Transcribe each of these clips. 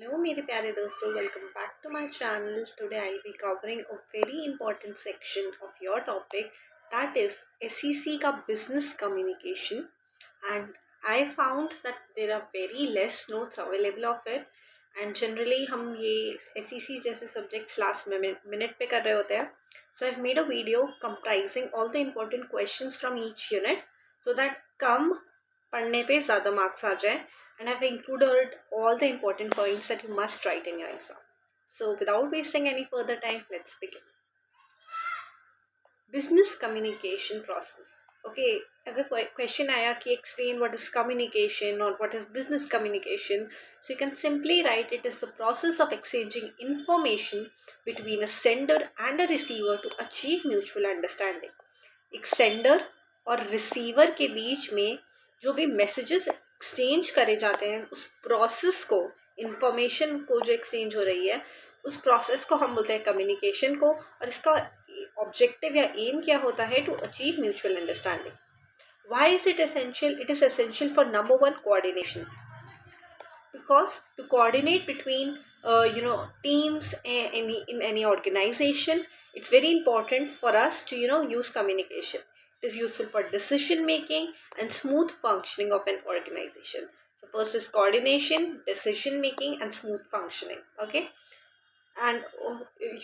Hello मेरे प्यारे दोस्तों, welcome back to my channel. Today I'll be covering a very important section of your topic, that is SEC का business communication. And I found that there are very less notes available of it. And generally हम ये SEC जैसे subjects last minute पे कर रहे होते हैं. So I've made a video comprising all the important questions from each unit so that कम पढ़ने पे ज़्यादा marks आ जाए. And I've included all the important points that you must write in your exam. So without wasting any further time, let's begin. Business communication process. Okay, अगर question आया कि explain what is communication or what is business communication, so you can simply write it as the process of exchanging information between a sender and a receiver to achieve mutual understanding. एक sender और receiver के बीच में जो भी messages exchange करे जाते हैं, उस प्रोसेस को, इंफॉर्मेशन को जो एक्सचेंज हो रही है, उस प्रोसेस को हम बोलते हैं कम्युनिकेशन को. और इसका ऑब्जेक्टिव या एम क्या होता है? To achieve mutual understanding. Why is it essential? It is essential for number one, coordination. because to coordinate between teams in any organization, it's very important for us to use communication. It is useful for decision making and smooth functioning of an organization. So first is coordination, decision making and smooth functioning. Okay, and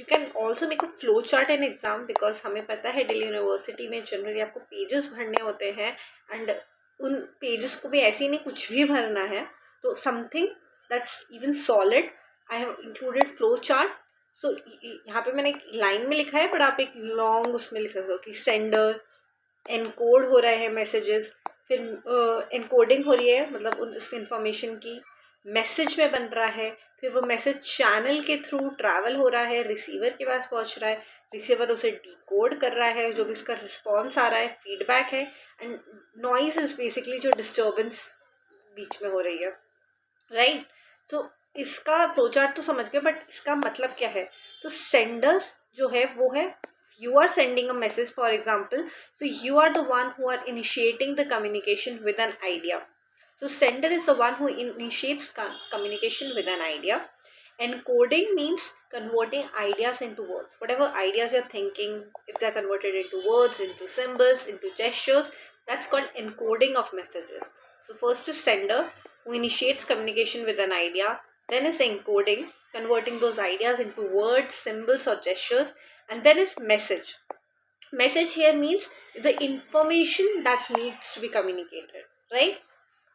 you can also make a flow chart in exam, because हमें पता है Delhi university में generally आपको pages भरने होते हैं, and उन pages को भी ऐसे ही नहीं कुछ भी भरना है. तो something that's even solid, I have included flow chart. So यहाँ पे मैंने एक लाइन में लिखा है, बट आप एक लॉन्ग उसमें लिख सकते हो कि सेंडर एनकोड हो रहे हैं मैसेजेस, फिर एनकोडिंग हो रही है, मतलब उस इंफॉर्मेशन की मैसेज में बन रहा है, फिर वो मैसेज चैनल के थ्रू ट्रैवल हो रहा है, रिसीवर के पास पहुंच रहा है, रिसीवर उसे डिकोड कर रहा है, जो भी उसका रिस्पॉन्स आ रहा है फीडबैक है, एंड नॉइज इज बेसिकली जो डिस्टर्बेंस बीच में हो रही है, राइट. सो इसका फ्लो चार्ट तो समझ गए, बट इसका मतलब क्या है? तो सेंडर जो है वो है, you are sending a message, for example, so you are the one who are initiating the communication with an idea. So sender is the one who initiates communication with an idea. Encoding means converting ideas into words. Whatever ideas you're thinking, if they're converted into words, into symbols, into gestures, that's called encoding of messages. So first is sender, who initiates communication with an idea. Then is encoding, converting those ideas into words, symbols or gestures. And then is message. Message here means the information that needs to be communicated, right?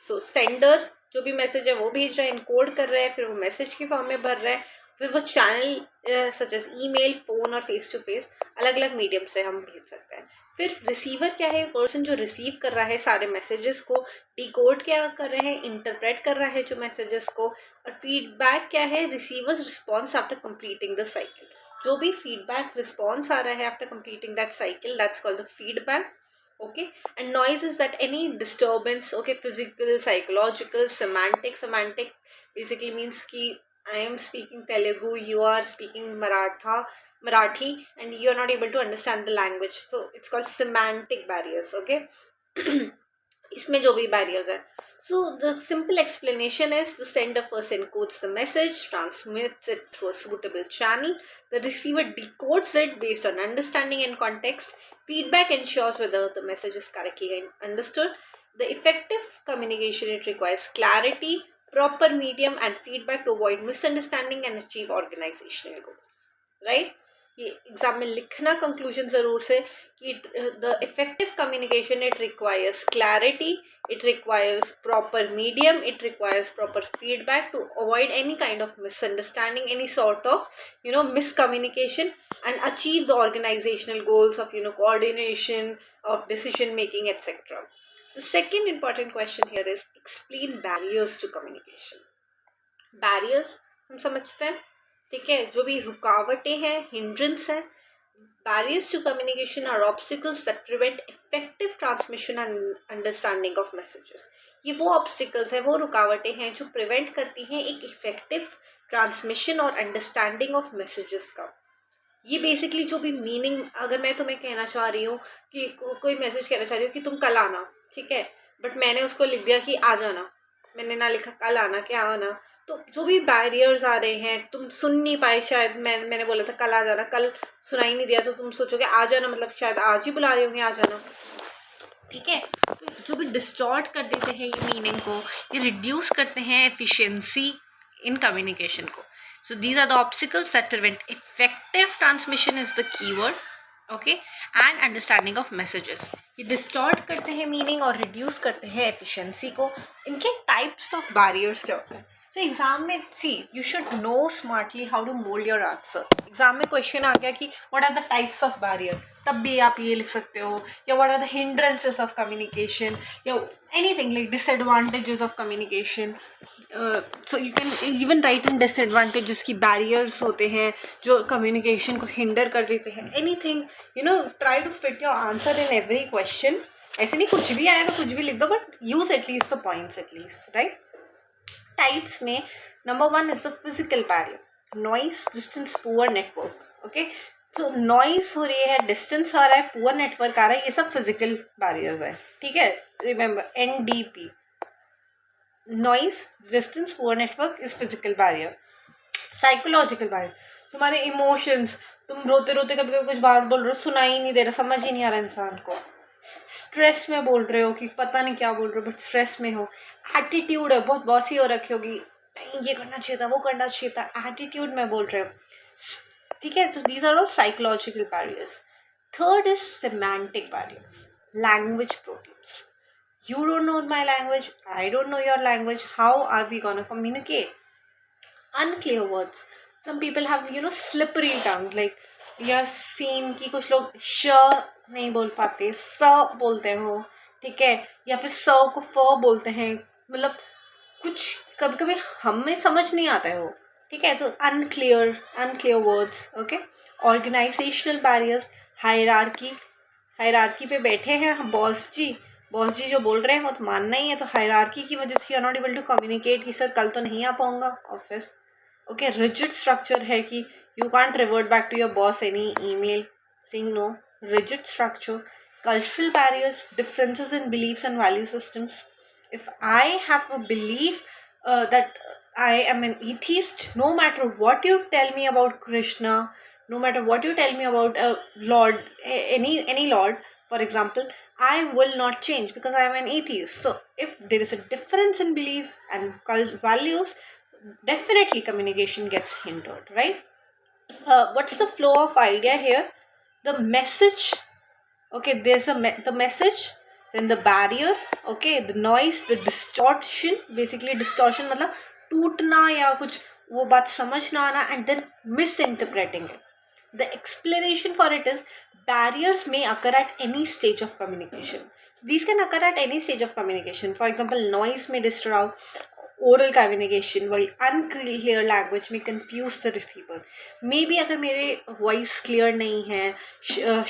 So sender जो भी message है वो भेज रहा है, encode कर रहा है, फिर वो मैसेज की फॉर्म में भर रहा है, फिर वो channel such as email, phone और फेस टू फेस अलग अलग मीडियम से हम भेज सकते हैं. फिर रिसीवर क्या है? पर्सन जो रिसीव कर रहा है सारे मैसेजेस को, डिकोड क्या कर रहे हैं? इंटरप्रेट कर रहा है जो मैसेजेस को. और फीडबैक क्या है? Receivers response after completing the cycle. जो भी फीडबैक रिस्पॉन्स आ रहा है after completing that cycle, that's called the feedback. Okay, and noise is that any disturbance, okay, physical, psychological, semantic basically means ki I am speaking Telugu, you are speaking Marathi, and you are not able to understand the language, so it's called semantic barriers. Okay. इसमें जो भी barriers है. So the simple explanation is the sender first encodes the message, transmits it through a suitable channel, the receiver decodes it based on understanding and context. Feedback ensures whether the message is correctly understood. The effective communication, it requires clarity, proper medium and feedback to avoid misunderstanding and achieve organizational goals, right? ये exam में लिखना conclusion जरूर से कि the effective communication, it requires clarity, it requires proper medium, it requires proper feedback to avoid any kind of misunderstanding, any sort of miscommunication, and achieve the organizational goals of coordination, of decision making, etc. The second important question here is explain barriers to communication. Barriers हम समझते हैं, ठीक है, जो भी रुकावटें हैं, hindrance है. Barriers to communication are obstacles that prevent effective transmission and understanding of messages. ये वो obstacles है, वो रुकावटें हैं जो prevent करती हैं एक effective transmission और understanding of messages का. ये basically जो भी meaning, अगर मैं तुम्हें कहना चाह रही हूँ कि कोई message कहना चाह रही हूँ कि तुम कल आना, ठीक है, but मैंने उसको लिख दिया कि आ जाना, मैंने ना लिखा कल आना, क्या आना, तो जो भी बैरियर्स आ रहे हैं, तुम सुन नहीं पाए, शायद मैंने बोला था कल आ जाना, कल सुनाई नहीं दिया तो तुम सोचोगे आ जाना, मतलब शायद आज ही बुला रहे होंगे आ जाना, ठीक है। तो जो भी डिस्टॉर्ट कर देते हैं ये मीनिंग को, ये रिड्यूस करते हैं एफिशिएंसी इन कम्युनिकेशन को. So these are the obstacles that prevent effective transmission is the keyword, okay, and understanding of messages. ये डिस्टॉर्ट करते हैं मीनिंग और रिड्यूस करते हैं एफिशिएंसी को. इनके टाइप्स ऑफ बैरियर्स क्या होते हैं? तो एग्जाम में see you should know smartly how to mould your answer. Exam में क्वेश्चन आ गया कि what are the types of barrier, तब भी आप ये लिख सकते हो, या what are the hindrances of communication, या anything like disadvantages of communication. So you can even write in disadvantages की बैरियर्स होते हैं जो कम्युनिकेशन को हिंडर कर देते हैं. Anything, you know, try to fit your answer in every question. ऐसे नहीं कुछ भी आया तो कुछ भी लिख दो, but use at least the points at least, right. Types में number 1 is the physical barrier, noise, distance, poor network. Okay, तो नॉइस हो रही है, डिस्टेंस आ रहा है, पुअर नेटवर्क आ रहा है, ये सब फिजिकल बैरियर्स है, ठीक है. Remember NDP, noise, distance, poor network is physical barrier. Psychological barrier, तुम्हारे इमोशंस, तुम रोते रोते कभी कभी कुछ बात बोल रहे हो, सुनाई नहीं दे रहा, समझ ही नहीं आ रहा इंसान को. स्ट्रेस में बोल रहे हो कि पता नहीं क्या बोल रहे हो, बट स्ट्रेस में हो. एटीट्यूड है, बहुत बॉसी हो रखी होगी, नहीं ये करना चाहिए था, वो करना चाहिए था, एटीट्यूड में बोल रहे हो, ठीक है. So these are all psychological barriers. Third is semantic barriers, language problems. You don't know my language, I don't know your language, how are we gonna communicate? Unclear words. Some people have, you know, slippery tongue, like you have seen कि कुछ लोग श नहीं बोल पाते, स बोलते हो, ठीक है, या फिर स को फ बोलते हैं, मतलब कुछ कभी कभी हमें समझ नहीं आता है वो, ठीक है. तो unclear words. Okay. Organisational barriers, hierarchy पे बैठे हैं हम, बॉस जी जो बोल रहे हैं वो तो मानना ही है, तो हायरार्की की वजह से you are not able to communicate कि सर कल तो नहीं आ पाऊंगा ऑफिस. ओके. रिजिड स्ट्रक्चर है कि you can't revert back to your boss any email saying no. Rigid structure. Cultural barriers, differences in beliefs and value systems. If I have a belief that I am an atheist, no matter what you tell me about Krishna, no matter what you tell me about a Lord, any Lord, for example, I will not change because I am an atheist. So if there is a difference in belief and values, definitely communication gets hindered, right? What's the flow of idea here? The message. Okay, there's the message, then the barrier, okay, the noise, the distortion. Basically distortion मतलब टूटना या कुछ वो बात समझ ना आना, and then misinterpreting it. The explanation for it is barriers may occur at any stage of communication. So these can occur at any stage of communication. For example, noise may disrupt oral communication, while unclear language may confuse the receiver. Maybe अगर मेरे voice clear नहीं है,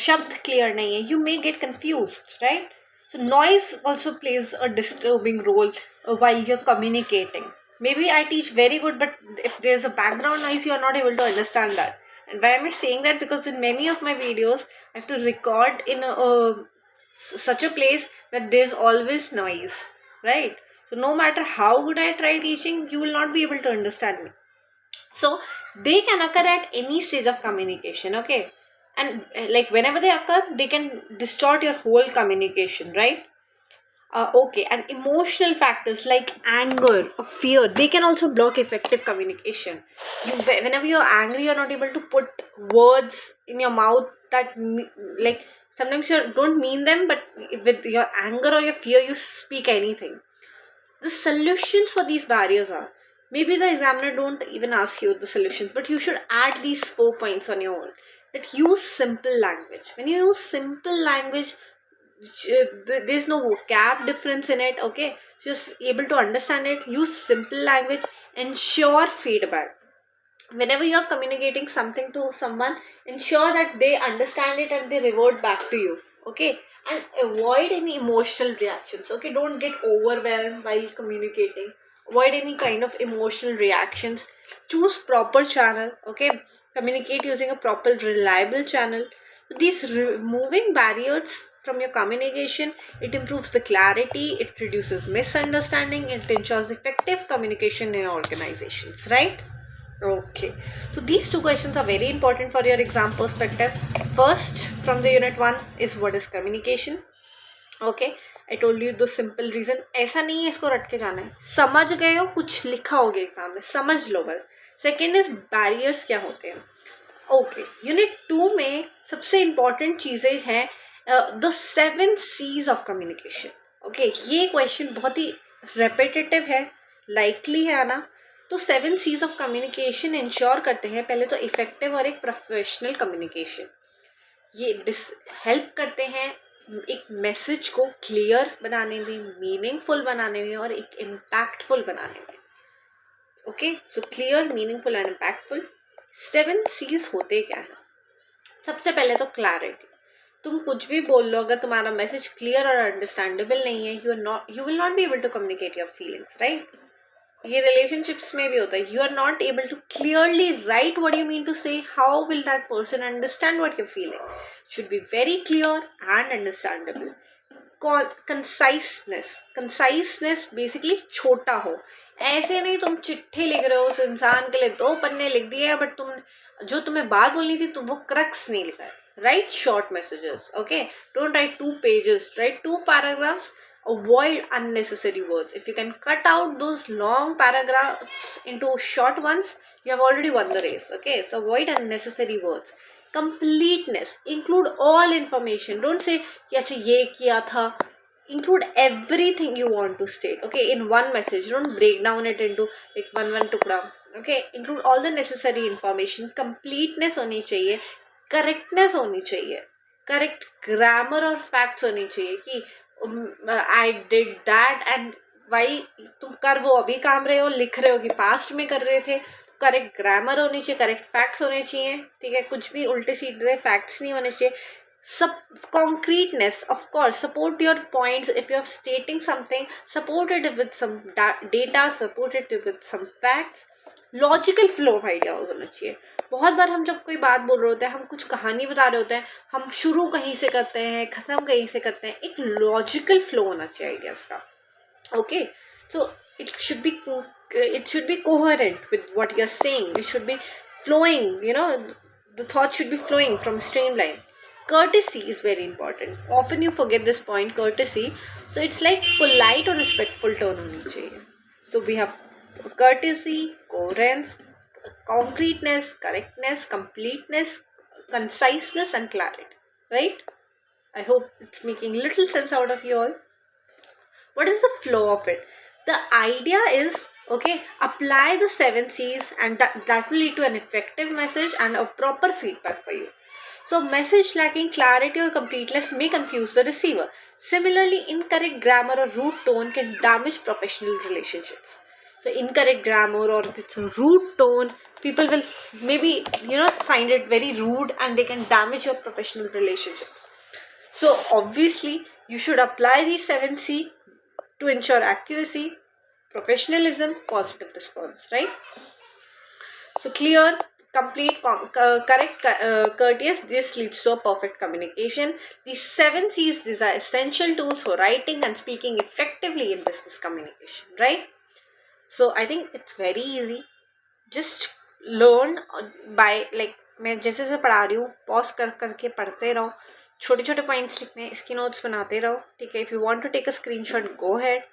शब्द clear नहीं है, you may get confused, right? So noise also plays a disturbing role while you're communicating. Maybe I teach very good, but if there's a background noise, you are not able to understand that. And why am I saying that? Because in many of my videos, I have to record in such a place that there's always noise, right? So no matter how good I try teaching, you will not be able to understand me. So they can occur at any stage of communication, okay? And like whenever they occur, they can distort your whole communication, right? Okay, and emotional factors like anger or fear, they can also block effective communication. Whenever you're angry, you're not able to put words in your mouth that like sometimes you don't mean them, but with your anger or your fear, you speak anything. The solutions for these barriers are, maybe the examiner don't even ask you the solutions, but you should add these 4 points on your own. That use simple language. When you use simple language, there's no vocab difference in it, okay? Just able to understand it. Use simple language. Ensure feedback. Whenever you're communicating something to someone, ensure that they understand it and they revert back to you, okay? And avoid any emotional reactions, okay? Don't get overwhelmed while communicating. Avoid any kind of emotional reactions. Choose proper channel, okay? Communicate using a proper reliable channel. These removing barriers from your communication, it improves the clarity, it reduces misunderstanding, it ensures effective communication in organizations, right? Okay, so these two questions are very important for your exam perspective. First, from the unit 1 is what is communication. Okay, I told you the simple reason, ऐसा नहीं है इसको रट के जाना है, समझ गए हो, कुछ लिखा होगा एग्जाम में, समझ लो बस. सेकेंड इज बैरियर्स क्या होते हैं. ओके, यूनिट 2 में सबसे इंपॉर्टेंट चीज़ें हैं the 7 C's of communication. Okay, ये क्वेश्चन बहुत ही रेपिटेटिव है, लाइकली है आना. तो 7 C's ऑफ कम्युनिकेशन इंश्योर करते हैं, पहले तो इफेक्टिव और एक प्रोफेशनल कम्युनिकेशन. ये हेल्प करते हैं एक मैसेज को क्लियर बनाने में, मीनिंगफुल बनाने में और एक इम्पैक्टफुल बनाने में. Okay, so clear, meaningful and impactful. 7 C's होते क्या है. सबसे पहले तो क्लैरिटी. तुम कुछ भी बोल लो, अगर तुम्हारा मैसेज क्लियर और अंडरस्टैंडेबल नहीं है, you will not be able to communicate your feelings, right. ये रिलेशनशिप्स में भी होता है. You are not able to clearly write what you mean to say, how will that person understand what you feeling. Should be very clear and understandable. Conciseness basically छोटा हो. ऐसे नहीं तुम चिट्ठी लिख रहे हो उस इंसान के लिए, 2 पन्ने लिख दिए, बट तुम जो तुम्हें बात बोलनी थी तो वो क्रक्स नहीं लिखा है. Write short messages, okay? Don't write 2 pages, write 2 paragraphs. Avoid unnecessary words. If you can cut out those long paragraphs into short ones, you have already won the race, okay? So avoid unnecessary words. Completeness. Include all information. Don't say कि अच्छा ये किया था. Include everything you want to state, okay, in one message. Don't break down it into like one टुकड़ा. Okay, include all the necessary information. Completeness होनी चाहिए, correctness होनी चाहिए, करेक्ट ग्रामर और फैक्ट्स होनी चाहिए कि I did that and why. तुम कर वो अभी काम रहे हो, लिख रहे हो कि पास्ट में कर रहे थे. करेक्ट ग्रामर होनी चाहिए, करेक्ट फैक्ट्स होने चाहिए, ठीक है. कुछ भी उल्टे सीधे फैक्ट्स नहीं होने चाहिए. सब concreteness, of course, support your points. If you're stating something, support it with some data, support it with some facts. Logical flow of idea होना चाहिए. बहुत बार हम जब कोई बात बोल रहे होते हैं, हम कुछ कहानी बता रहे होते हैं, हम शुरू कहीं से करते हैं, ख़त्म कहीं से करते हैं. एक लॉजिकल फ्लो होना चाहिए आइडियाज़ का. Okay, so it should be coherent with what you're saying. It should be flowing, the thought should be flowing from streamline. Courtesy is very important. Often you forget this point, courtesy. So it's like polite or respectful tone honi chahiye. So we have courtesy, coherence, concreteness, correctness, completeness, conciseness and clarity, right? I hope it's making little sense out of you all. What is the flow of it? The idea is, okay, apply the 7 C's and that will lead to an effective message and a proper feedback for you. So message lacking clarity or completeness may confuse the receiver. Similarly, incorrect grammar or rude tone can damage professional relationships. So incorrect grammar, or if it's a rude tone, people will maybe find it very rude and they can damage your professional relationships. So obviously you should apply these 7 C to ensure accuracy, professionalism, positive response, right? So clear, complete, correct, courteous, this leads to a perfect communication. These 7 C's, these are essential tools for writing and speaking effectively in business communication, right? So I think it's very easy. Just learn by like मैं जैसे जैसे पढ़ा रही हूँ, pause कर करके पढ़ते रहो, छोटे छोटे पॉइंट्स लिखने हैं, इसकी नोट्स बनाते रहो, ठीक है. If you want to take a screenshot, go ahead.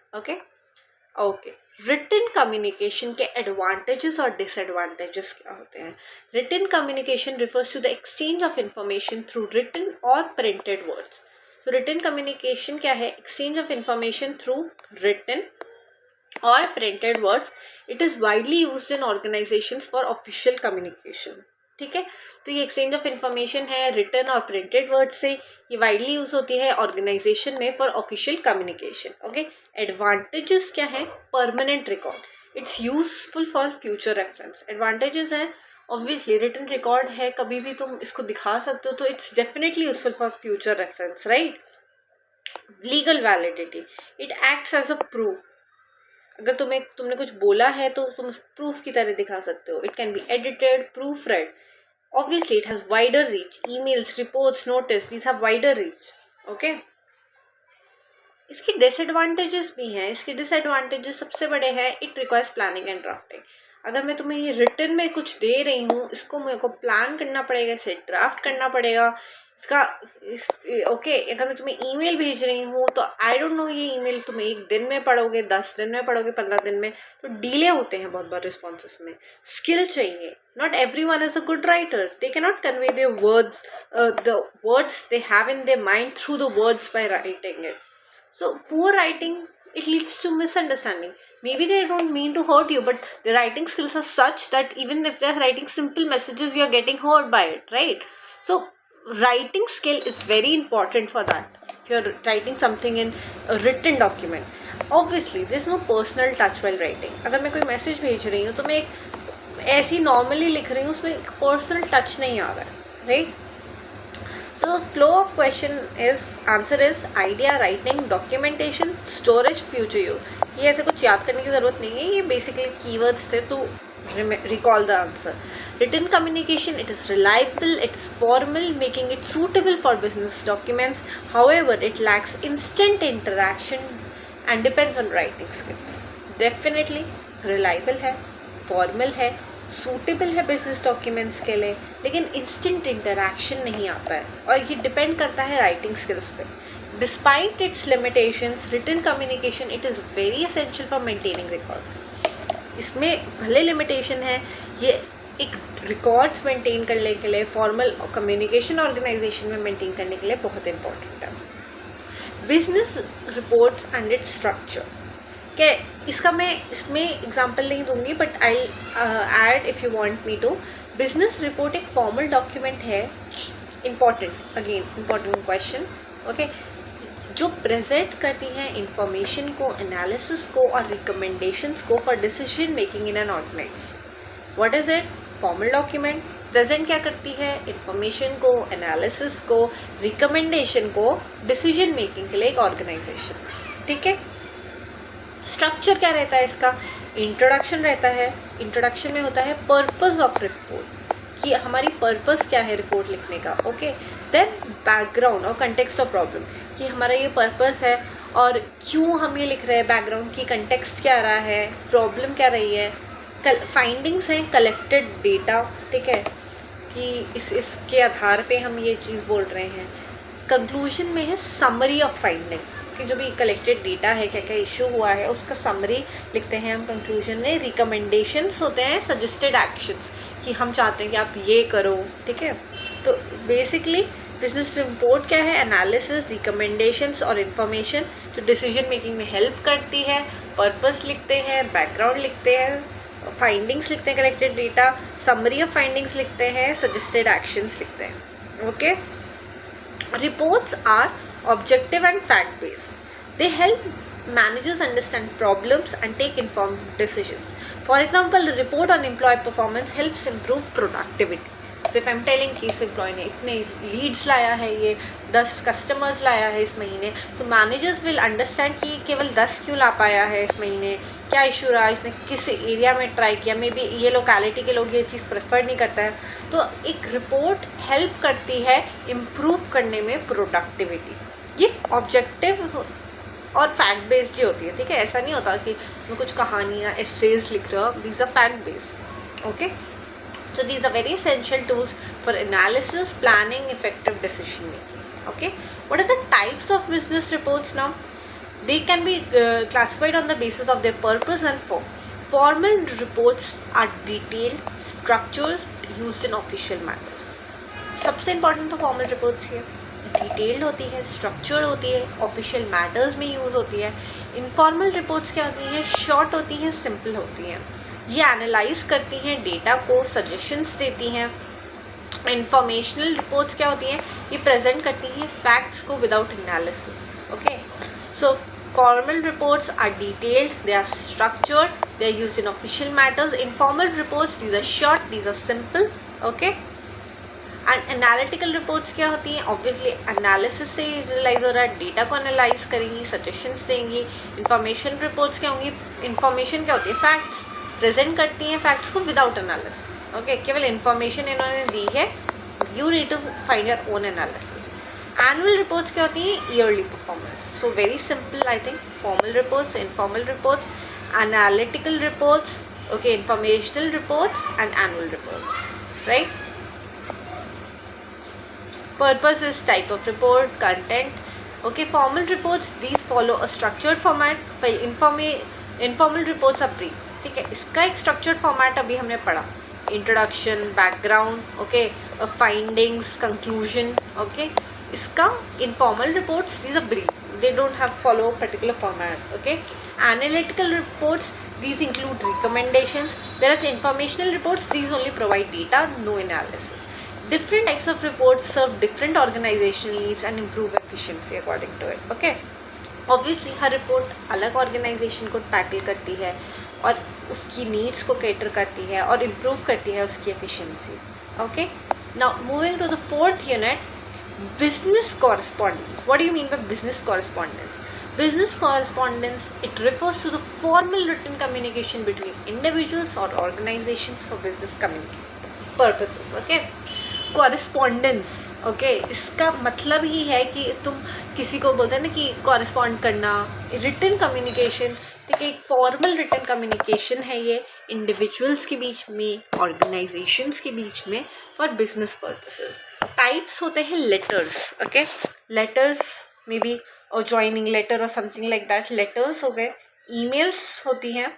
Okay, written communication के एडवांटेजेस और डिसएडवांटेजेस क्या होते हैं. Written communication refers to the exchange of information through written और प्रिंटेड वर्ड्स. तो रिटन कम्युनिकेशन क्या है? Exchange of information through written or printed words. It is widely used in organizations for official communication. ठीक है, तो ये exchange of information है written और प्रिंटेड वर्ड से, ये वाइडली यूज होती है ऑर्गेनाइजेशन में for official communication. Okay, advantages क्या है? Permanent record, it's useful for future reference. Advantages है ऑब्वियसली, रिटन रिकॉर्ड है, कभी भी तुम इसको दिखा सकते हो, तो it's definitely useful for future reference, right. Legal validity, it acts as a proof. अगर तुमने कुछ बोला है तो तुम प्रूफ की तरह दिखा सकते हो. It can be edited, proof red. Obviously it has wider reach. Emails, reports, notice, these have wider reach. Okay, इसकी डिसएडवांटेजेस भी हैं. इसके डिसएडवांटेजेस सबसे बड़े हैं, it requires planning and drafting. अगर मैं तुम्हें ये रिटर्न में कुछ दे रही हूँ, इसको मेरे को प्लान करना पड़ेगा, इसे ड्राफ्ट करना पड़ेगा इसका. ओके, अगर मैं तुम्हें ईमेल भेज रही हूँ तो आई डोंट नो ये ईमेल तुम 1 दिन में पढ़ोगे, 10 दिन में पढ़ोगे, 15 दिन में, तो डिले होते हैं बहुत बार रिस्पॉन्सेस में. स्किल चाहिए. Not every one is a good writer. They can not convey their words, the words they have in their mind through the words by writing it. So poor writing, it leads to misunderstanding. Maybe they don't mean to hurt you, but the writing skills are such that even if they're writing simple messages, you're getting hurt by it, right? So writing skill is very important for that. If you're writing something in a written document, obviously there's no personal touch while writing. अगर मैं कोई message भेज रही हूँ तो मैं ऐसे ही normally लिख रही हूँ, उसमें एक पर्सनल टच नहीं आ रहा है, right? So flow of question is, answer is idea, writing, documentation, storage, future use. ये ऐसे कुछ याद करने की ज़रूरत नहीं है, ये basically keywords थे to recall the answer. Written communication, it is reliable, it is formal, making it suitable for business documents. However, it lacks instant interaction and depends on writing skills. Definitely reliable है, formal है, suitable है business documents के लिए, लेकिन instant interaction नहीं आता है, और ये डिपेंड करता है राइटिंग स्किल्स पे. Despite its limitations, written communication it is very essential for maintaining records. इसमें भले लिमिटेशन है, ये एक रिकॉर्ड्स मेंटेन करने के लिए, फॉर्मल कम्युनिकेशन ऑर्गेनाइजेशन में मेंटेन करने के लिए बहुत इंपॉर्टेंट है. Business reports and its structure, क्या इसका मैं इसमें एग्जांपल नहीं दूंगी, but I add if you want me to. Business report एक फॉर्मल डॉक्यूमेंट है, important, again important question, okay, जो प्रेजेंट करती हैं इंफॉर्मेशन को, एनालिसिस को और रिकमेंडेशंस को for decision making in an organisation. What is it? Formal document. Present क्या करती है? इंफॉर्मेशन को, एनालिसिस को, रिकमेंडेशन को डिसीजन मेकिंग के लिए एक ऑर्गेनाइजेशन. ठीक है. स्ट्रक्चर क्या रहता है इसका? इंट्रोडक्शन रहता है. इंट्रोडक्शन में होता है पर्पस ऑफ रिपोर्ट, कि हमारी पर्पस क्या है रिपोर्ट लिखने का. ओके. देन बैकग्राउंड और कंटेक्स्ट ऑफ प्रॉब्लम, कि हमारा ये पर्पस है और क्यों हम ये लिख रहे हैं, बैकग्राउंड की कंटेक्स्ट क्या रहा है, प्रॉब्लम क्या रही है. फाइंडिंग्स हैं, कलेक्टेड डेटा, ठीक है, कि इसके आधार पे हम ये चीज़ बोल रहे हैं. कंक्लूजन में है समरी ऑफ फाइंडिंग्स, कि जो भी कलेक्टेड डेटा है, क्या क्या इशू हुआ है, उसका समरी लिखते हैं हम कंक्लूजन में. रिकमेंडेशंस होते हैं, सजेस्टेड एक्शंस, कि हम चाहते हैं कि आप ये करो. ठीक है. तो बेसिकली बिजनेस रिपोर्ट क्या है? एनालिसिस, रिकमेंडेशंस और इन्फॉर्मेशन जो डिसीजन मेकिंग में हेल्प करती है. पर्पस लिखते हैं, बैकग्राउंड लिखते हैं, फाइंडिंग्स लिखते हैं, collected data, summary of findings लिखते हैं, सजेस्टेड एक्शंस लिखते हैं. Okay. Reports are objective and fact-based. They help managers understand problems and take informed decisions. For example, a report on employee performance helps improve productivity. So if I'm telling कि इस employ ने इतने Leeds लाया है, ये 10 customers लाया है इस महीने, तो मैनेजर्स विल अंडरस्टैंड कि केवल 10 क्यों ला पाया है इस महीने, क्या इशू रहा, इसने किस एरिया में ट्राई किया, मे बी ये लोकेलिटी के लोग ये चीज़ प्रेफर नहीं करता है. तो एक रिपोर्ट हेल्प करती है इम्प्रूव करने में प्रोडक्टिविटी. ये ऑब्जेक्टिव और फैक्ट बेस्ड ही होती है. ठीक है. ऐसा नहीं होता कि मैं कुछ कहानियाँ एसेज लिख रहा हूँ. These are fact based. Okay. So these are very essential tools for analysis, planning, effective decision making. Okay. What are the types of business reports now? They can be classified on the basis of their purpose and form. Formal reports are detailed, structures used in official matters. सबसे important तो formal reports ही है. Detailed होती है, structured होती है, official matters में use होती है. इनफॉर्मल रिपोर्ट्स क्या होती हैं? शॉर्ट होती हैं, सिंपल होती हैं. ये एनालाइज करती हैं डेटा को, सजेशंस देती हैं. इंफॉर्मेशनल रिपोर्ट्स क्या होती हैं? ये प्रेजेंट करती हैं फैक्ट्स को without analysis. Okay. So formal reports are detailed, they are structured, they are used in official matters. Informal reports, these are short, these are simple. Okay. And analytical reports क्या होती हैं? Obviously analysis से realise हो रहा है, data को analyse करेंगी, suggestions देंगी. इंफॉर्मेशन रिपोर्ट्स क्या होंगी? इंफॉर्मेशन क्या होती है? फैक्ट्स. प्रेजेंट करती हैं फैक्ट्स को विदाउट एनालिसिस। ओके, केवल इन्फॉर्मेशन इन्होंने दी है, you need to find your own analysis. Annual reports क्या होती हैं? Yearly performance. So very simple, I think formal reports, informal reports, analytical reports, okay, informational reports and annual reports, right? Purpose is type of report, content. Okay, formal reports, these follow a structured format, while informal reports are brief. ठीक है, इसका एक structured format अभी हमने पढ़ा, introduction, background, okay, findings, conclusion, okay. इसका informal reports, these are brief, they don't have follow particular format, okay. Analytical reports, these include recommendations, whereas informational reports, these only provide data, no analysis. Different types of reports serve different organizational needs and improve efficiency according to it, okay. Obviously her report अलग organisation को tackle करती है और उसकी needs को cater करती है और इम्प्रूव करती है उसकी efficiency, okay. Now moving to the fourth unit, business correspondence. What do you mean by business correspondence? Business correspondence, it refers to the formal written communication between individuals or organizations for business communication purposes, okay. Correspondence, okay, इसका मतलब ही है कि तुम किसी को बोलते हैं ना कि correspond करना, written communication, ठीक है, एक फॉर्मल रिटन कम्युनिकेशन है ये इंडिविजुअल्स के बीच में, ऑर्गेनाइजेशंस के बीच में, फॉर बिजनेस पर्पसेस. टाइप्स होते हैं letters, okay. Letters may be और ज्वाइनिंग लेटर और समथिंग लाइक दैट, लेटर्स हो गए. ईमेल्स होती हैं,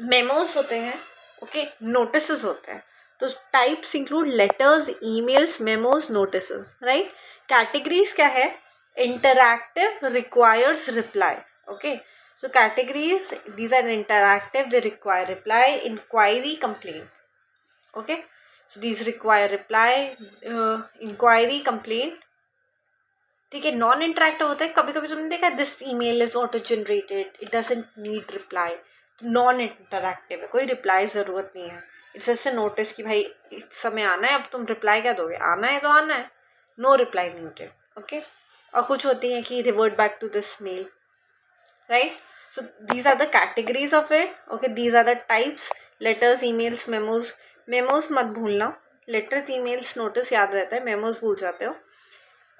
मेमोज होते हैं, ओके, नोटिसेस होते हैं. तो types include letters, emails, memos, notices, right. Categories क्या है? Interactive, requires reply, okay. So categories, these are interactive, they require reply, inquiry, complaint, okay. So these require reply, inquiry, complaint, ठीक है. Non interactive होता है, कभी कभी तुमने देखा this email is auto generated, it doesn't need reply. Non interactive है, कोई रिप्लाई ज़रूरत नहीं है, इट्स जस्ट अ नोटिस कि भाई इस समय आना है, अब तुम रिप्लाई क्या दोगे, आना है तो आना है, नो रिप्लाई नीडेड, ओके. और कुछ होती हैं कि revert back to this mail, right. So these are the categories of it, okay. These are the types, letters, emails, memos. Memos मत भूलना, letters, emails, notice याद रहता है, memos भूल जाते हो.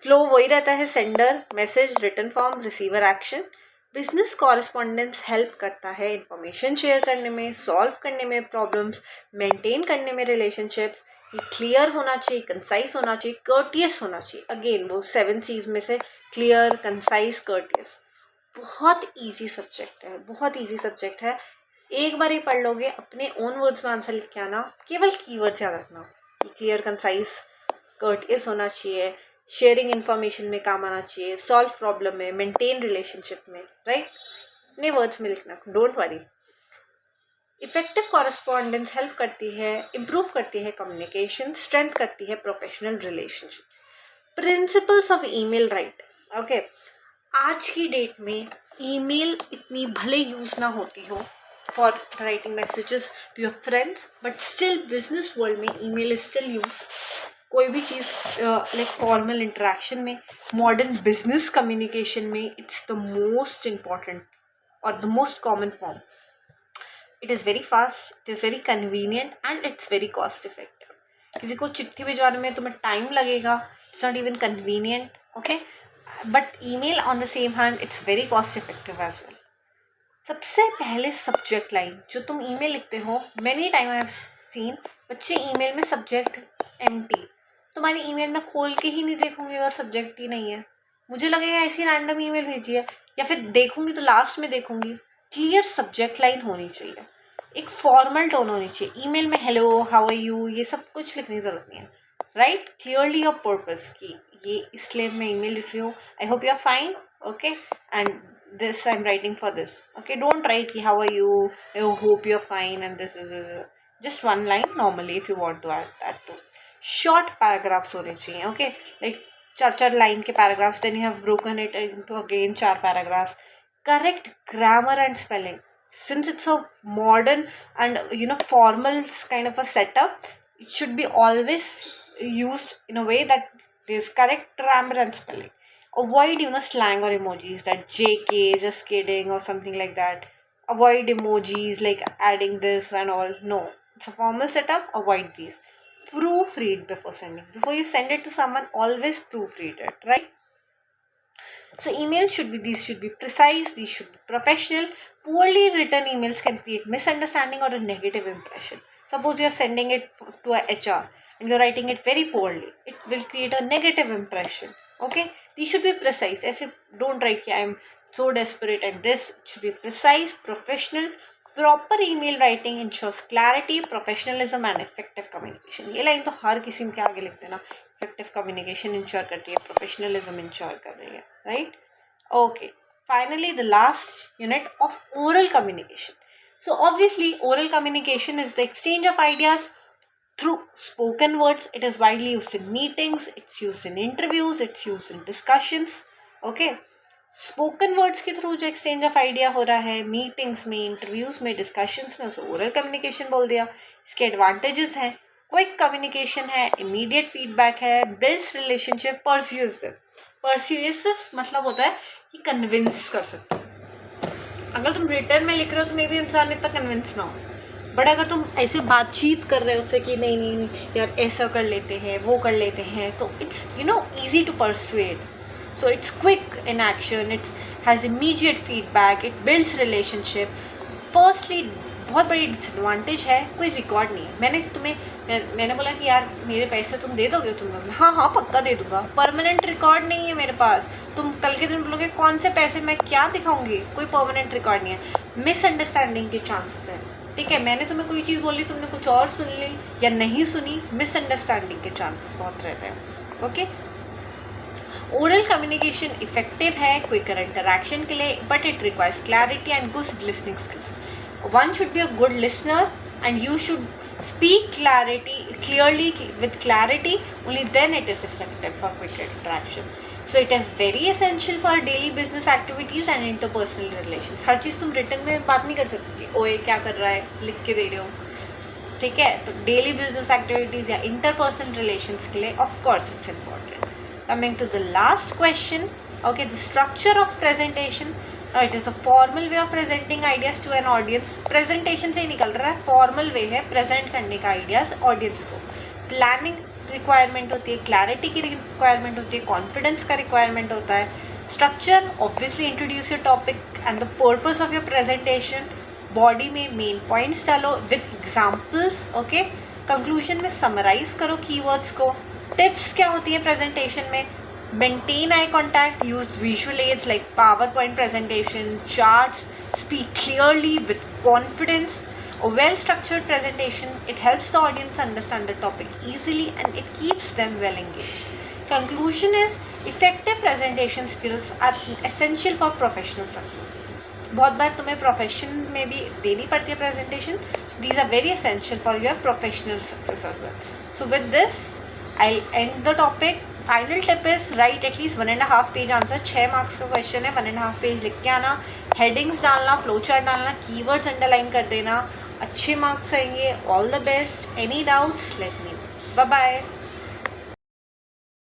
फ्लो वही रहता है, sender, message, written form, receiver, action. Business correspondence help करता है इंफॉर्मेशन शेयर करने में, सॉल्व करने में प्रॉब्लम्स, मेंटेन करने में रिलेशनशिप्स. ये क्लियर होना चाहिए, कंसाइज होना चाहिए, कर्टियस होना चाहिए. अगेन वो 7 C's में से क्लियर, कंसाइज, कर्टियस. बहुत इजी सब्जेक्ट है, बहुत इजी सब्जेक्ट है. एक बार ही पढ़ लोगे, अपने ओन वर्ड्स में आंसर लिख के आना, केवल कीवर्ड्स याद रखना कि क्लियर, कंसाइज, कर्टियस होना चाहिए, शेयरिंग इन्फॉर्मेशन में काम आना चाहिए, सॉल्व प्रॉब्लम में, मेंटेन रिलेशनशिप में, राइट. अपने वर्ड्स में लिखना, don't worry. Effective correspondence help करती है, इम्प्रूव करती है कम्युनिकेशन, स्ट्रेंथ करती है professional relationships. Principles of email right, okay. आज की डेट में ईमेल इतनी भले यूज़ ना होती हो for writing messages to your friends, but still business world में ईमेल इज स्टिल यूज. कोई भी चीज़ लाइक फॉर्मल इंटरेक्शन में, मॉडर्न बिजनेस कम्युनिकेशन में, इट्स द मोस्ट इम्पॉर्टेंट और the most common form. It is very fast, it is very convenient and it's very cost effective. किसी को चिट्ठी भिजवाने में तुम्हें टाइम लगेगा, it's not even convenient, okay. But email on the same hand it's very cost effective as well. सबसे पहले subject line जो तुम ईमेल लिखते हो, many time I have seen बच्चे ईमेल में सब्जेक्ट एम्प्टी. तुम्हारी ईमेल में खोल के ही नहीं देखूंगी अगर सब्जेक्ट ही नहीं है, मुझे लगेगा ऐसी रैंडम ईमेल भेजी है, या फिर देखूंगी तो लास्ट में देखूंगी. क्लियर सब्जेक्ट लाइन होनी चाहिए, एक फॉर्मल टोन होनी चाहिए. ईमेल में हेलो, हाउ आर यू, ये सब कुछ लिखने की जरूरत नहीं है, राइट. क्लियरली योर पर्पस कि ये इसलिए मैं ईमेल लिख रही हूँ, I hope you are fine, okay, and this I am writing for this, okay. Don't write कि how are you, I hope you are fine and this is just one line normally if you want to add that too. Short paragraphs होने चाहिए, okay. Like 4 line के paragraphs, then you have broken it into again 4 paragraphs. Correct grammar and spelling, since it's a modern and formal kind of a setup, it should be always used in a way that there's correct grammar and spelling. Avoid slang or emojis that JK, just kidding or something like that. avoid emojis like adding this and all. No, it's a formal setup. Avoid these. Proofread before sending. Before you send it to someone, always proofread it, right? So emails these should be precise, these should be professional. Poorly written emails can create misunderstanding or a negative impression. Suppose you're sending it to a HR and you're writing it very poorly. It will create a negative impression. Okay? These should be precise. As if don't write I'm so desperate and this. It should be precise, professional. Proper email writing ensures clarity, professionalism and effective communication. ये line तो हर किसी के आगे लिख देना. Effective communication ensure कर रही है, professionalism ensure कर रही है, right? Okay. Finally, the last unit of oral communication. So obviously, oral communication is the exchange of ideas through spoken words. It is widely used in meetings, it's used in interviews, it's used in discussions. Okay. Spoken words के through जो exchange of idea हो रहा है meetings में, interviews में, discussions में, उसे oral communication बोल दिया. इसके एडवांटेजेस हैं, क्विक कम्युनिकेशन है, इमीडिएट फीडबैक है, बिल्ड्स रिलेशनशिप, परस्यूसिव मतलब होता है कि कन्विंस कर सकते हो. अगर तुम रिटर्न में लिख रहे हो तो मे भी इंसान इतना कन्विंस ना हो, बट अगर तुम ऐसे बातचीत कर रहे हो उससे कि नहीं नहीं नहीं यार ऐसा कर लेते हैं वो कर लेते हैं, तो it's easy to persuade. So it's quick in action, it has immediate feedback, it builds relationship. Firstly, बहुत बड़ी डिसएडवांटेज है, कोई रिकॉर्ड नहीं है. मैंने बोला कि यार मेरे पैसे तुम दे दोगे, तुम हाँ पक्का दे दूंगा. परमानेंट रिकॉर्ड नहीं है मेरे पास. तुम कल के दिन बोलोगे कौन से पैसे, मैं क्या दिखाऊंगी? कोई परमानेंट रिकॉर्ड नहीं है. मिसअंडरस्टैंडिंग के चांसेस है. ठीक है, मैंने तुम्हें कोई चीज़ बोली, तुमने कुछ और सुन ली या नहीं सुनी, मिसअंडरस्टैंडिंग के चांसेस बहुत रहते हैं. ओके. ओरल कम्युनिकेशन इफेक्टिव है क्विकर इंटरैक्शन के लिए, but it requires clarity and good listening skills. One should be a good listener and you should speak clearly with clarity. Only then it is effective for quick interaction. So it is very essential for daily business activities and interpersonal relations. हर चीज़ तुम return में बात नहीं कर सकती. ओए क्या कर रहा है लिख के दे रहे हो, ठीक है? तो डेली बिजनेस एक्टिविटीज़ या इंटरपर्सनल रिलेशंस के लिए of course it's important. Coming to the last question, okay, the structure of presentation. It is a formal way of presenting ideas to an audience. Presentation से ही निकल रहा है, formal way है present करने का ideas audience को. Planning requirement होती है, clarity की requirement होती है, confidence का requirement होता है. Structure, obviously introduce your topic and the purpose of your presentation. Body में main points डालो with examples, okay. Conclusion में summarize करो keywords को. टिप्स क्या होती है प्रेजेंटेशन में? Maintain eye contact, use visual aids like power point presentation, charts, speak clearly with confidence. A well structured presentation, it helps the audience understand the topic easily and it keeps them well engaged. Conclusion is, effective presentation skills are essential for professional success. बहुत बार तुम्हें profession में भी देनी पड़ती है presentation. These are very essential for your professional success as well. So with this I'll end the topic. Final tip is write at least 1.5 page answer. 6 marks का question है, 1.5 page लिख के आना. हेडिंग्स डालना, फ्लो चार्ट डालना, keywords underline कर देना. अच्छे मार्क्स आएंगे. All the best. Any doubts let me know. Bye bye.